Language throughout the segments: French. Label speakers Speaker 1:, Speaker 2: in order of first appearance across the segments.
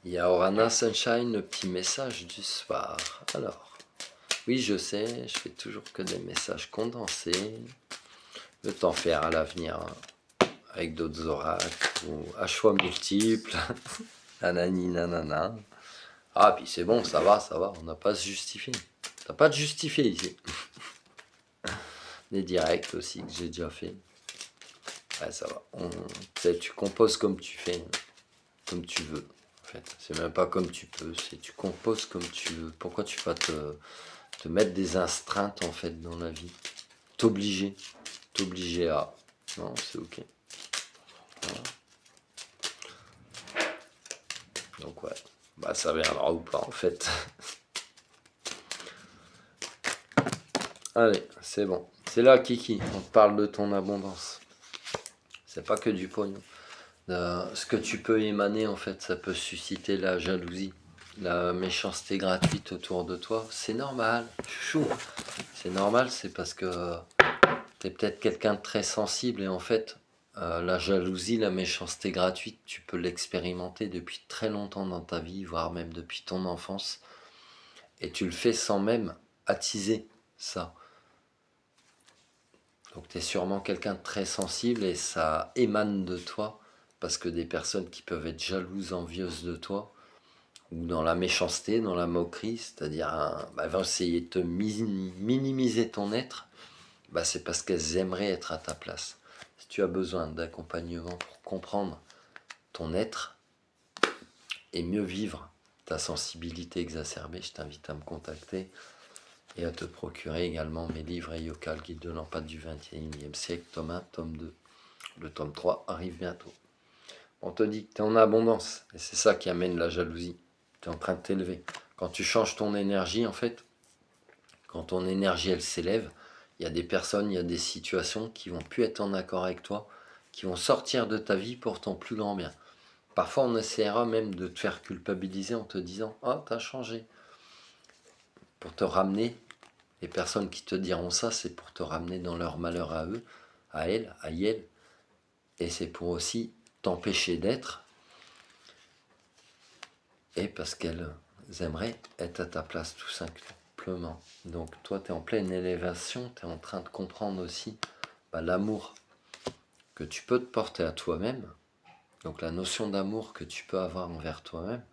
Speaker 1: Il y a Orana Sunshine, le petit message du soir. Alors, oui, je sais, je fais toujours que des messages condensés. Le temps faire à l'avenir avec d'autres oracles ou à choix multiples. Nanani nanana. Ah, puis c'est bon, ça va, on n'a pas à se justifier. T'as pas de justifier ici. Des directs aussi que j'ai déjà fait. Ouais, ça va. Tu composes comme tu fais, comme tu veux. En fait, c'est même pas comme tu peux, c'est tu composes comme tu veux. Pourquoi tu vas te mettre des astreintes en fait dans la vie? T'obliger à. Non, c'est ok. Voilà. Donc ouais, bah ça viendra ou pas en fait. Allez, c'est bon. C'est là Kiki, on te parle de ton abondance. C'est pas que du pognon. Ce que tu peux émaner en fait, ça peut susciter la jalousie, la méchanceté gratuite autour de toi. C'est normal, chou. C'est normal, c'est parce que t'es peut-être quelqu'un de très sensible et en fait, la jalousie, la méchanceté gratuite, tu peux l'expérimenter depuis très longtemps dans ta vie, voire même depuis ton enfance. Et tu le fais sans même attiser ça. Donc tu es sûrement quelqu'un de très sensible et ça émane de toi parce que des personnes qui peuvent être jalouses, envieuses de toi, ou dans la méchanceté, dans la moquerie, c'est-à-dire vont essayer de te minimiser ton être, bah, c'est parce qu'elles aimeraient être à ta place. Si tu as besoin d'accompagnement pour comprendre ton être et mieux vivre ta sensibilité exacerbée, je t'invite à me contacter et à te procurer également mes livres Yoka, le guide de l'empathe du XXIe siècle, tome 1, tome 2. Le tome 3 arrive bientôt. On te dit que tu es en abondance et c'est ça qui amène la jalousie. Tu es en train de t'élever. Quand tu changes ton énergie, en fait, quand ton énergie elle s'élève, il y a des personnes, il y a des situations qui vont plus être en accord avec toi, qui vont sortir de ta vie pour ton plus grand bien. Parfois, on essaiera même de te faire culpabiliser en te disant « Ah, t'as changé ». Pour te ramener, les personnes qui te diront ça, c'est pour te ramener dans leur malheur à eux, à elles, à elles. Et c'est pour aussi t'empêcher d'être, et parce qu'elles aimeraient être à ta place tout simplement. Donc toi, tu es en pleine élévation, tu es en train de comprendre aussi l'amour que tu peux te porter à toi-même, donc la notion d'amour que tu peux avoir envers toi-même,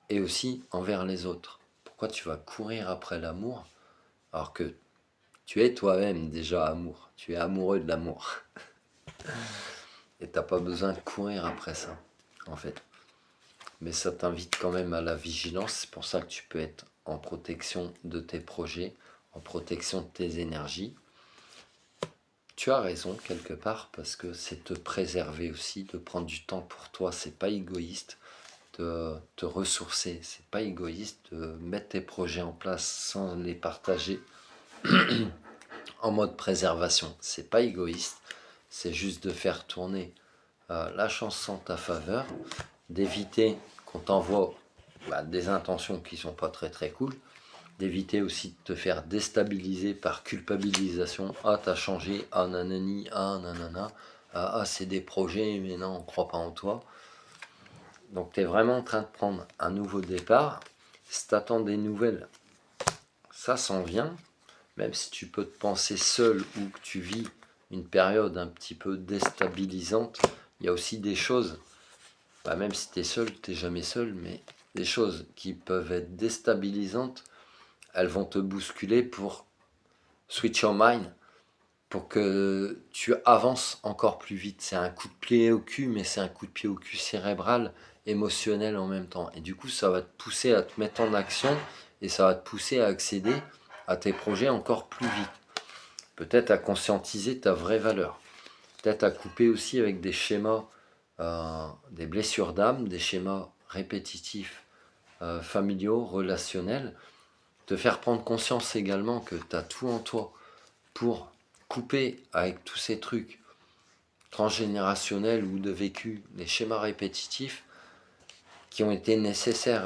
Speaker 1: et aussi envers les autres. Pourquoi tu vas courir après l'amour alors que tu es toi-même déjà amour, tu es amoureux de l'amour. Et t'as pas besoin de courir après ça, en fait. Mais ça t'invite quand même à la vigilance, c'est pour ça que tu peux être en protection de tes projets, en protection de tes énergies. Tu as raison quelque part, parce que c'est te préserver aussi, de prendre du temps pour toi, c'est pas égoïste, de te ressourcer, c'est pas égoïste, de mettre tes projets en place sans les partager en mode préservation, c'est pas égoïste, c'est juste de faire tourner la chance en ta faveur, d'éviter qu'on t'envoie des intentions qui sont pas très très cool, d'éviter aussi de te faire déstabiliser par culpabilisation. Ah, t'as changé, ah nanani, ah nanana, ah c'est des projets, mais non, on croit pas en toi. Donc tu es vraiment en train de prendre un nouveau départ. Si t'attends des nouvelles, ça s'en vient, même si tu peux te penser seul ou que tu vis une période un petit peu déstabilisante, il y a aussi des choses, même si tu es seul, tu n'es jamais seul, mais des choses qui peuvent être déstabilisantes, elles vont te bousculer pour switch your mind, pour que tu avances encore plus vite. C'est un coup de pied au cul, mais c'est un coup de pied au cul cérébral, émotionnel en même temps. Et du coup, ça va te pousser à te mettre en action et ça va te pousser à accéder à tes projets encore plus vite. Peut-être à conscientiser ta vraie valeur. Peut-être à couper aussi avec des schémas, des blessures d'âme, des schémas répétitifs, familiaux, relationnels. Te faire prendre conscience également que tu as tout en toi pour couper avec tous ces trucs transgénérationnels ou de vécu, les schémas répétitifs qui ont été nécessaires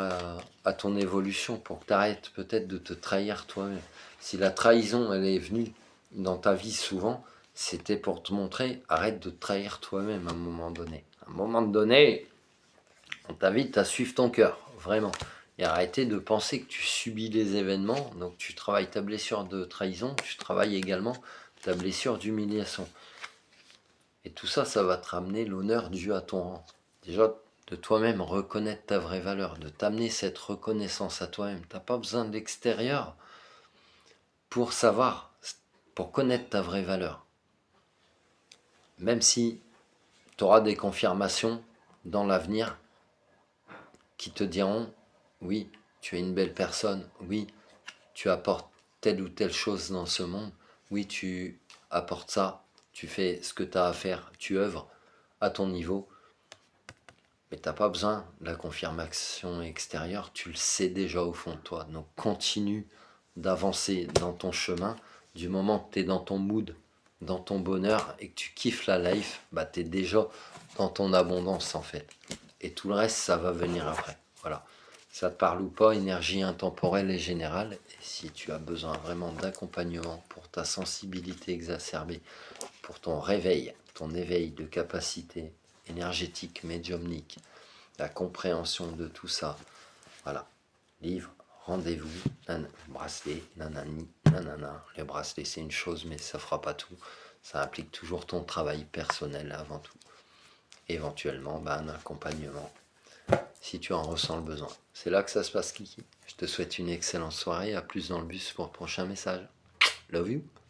Speaker 1: à ton évolution pour que tu arrêtes peut-être de te trahir toi-même. Si la trahison elle est venue dans ta vie souvent, c'était pour te montrer, arrête de te trahir toi-même à un moment donné. À un moment donné, On t'invite à suivre ton cœur, vraiment. Et arrêter de penser que tu subis les événements. Donc tu travailles ta blessure de trahison, tu travailles également ta blessure d'humiliation. Et tout ça, ça va te ramener l'honneur dû à ton rang. Déjà, de toi-même reconnaître ta vraie valeur, de t'amener cette reconnaissance à toi-même. Tu n'as pas besoin de l'extérieur pour savoir, pour connaître ta vraie valeur. Même si tu auras des confirmations dans l'avenir qui te diront, oui, tu es une belle personne, oui, tu apportes telle ou telle chose dans ce monde, oui, tu apportes ça, tu fais ce que tu as à faire, tu œuvres à ton niveau, mais tu n'as pas besoin de la confirmation extérieure, tu le sais déjà au fond de toi. Donc continue d'avancer dans ton chemin. Du moment que tu es dans ton mood, dans ton bonheur et que tu kiffes la life, bah, tu es déjà dans ton abondance en fait. Et tout le reste, ça va venir après. Voilà. Ça te parle ou pas, énergie intemporelle et générale. Et si tu as besoin vraiment d'accompagnement pour ta sensibilité exacerbée, pour ton réveil, ton éveil de capacité énergétique, médiumnique, la compréhension de tout ça, voilà. Livre, rendez-vous, bracelet, nanani, nanana. Les bracelets, c'est une chose, mais ça fera pas tout. Ça implique toujours ton travail personnel avant tout. Éventuellement, un accompagnement, si tu en ressens le besoin. C'est là que ça se passe, Kiki. Je te souhaite une excellente soirée. À plus dans le bus pour le prochain message. Love you.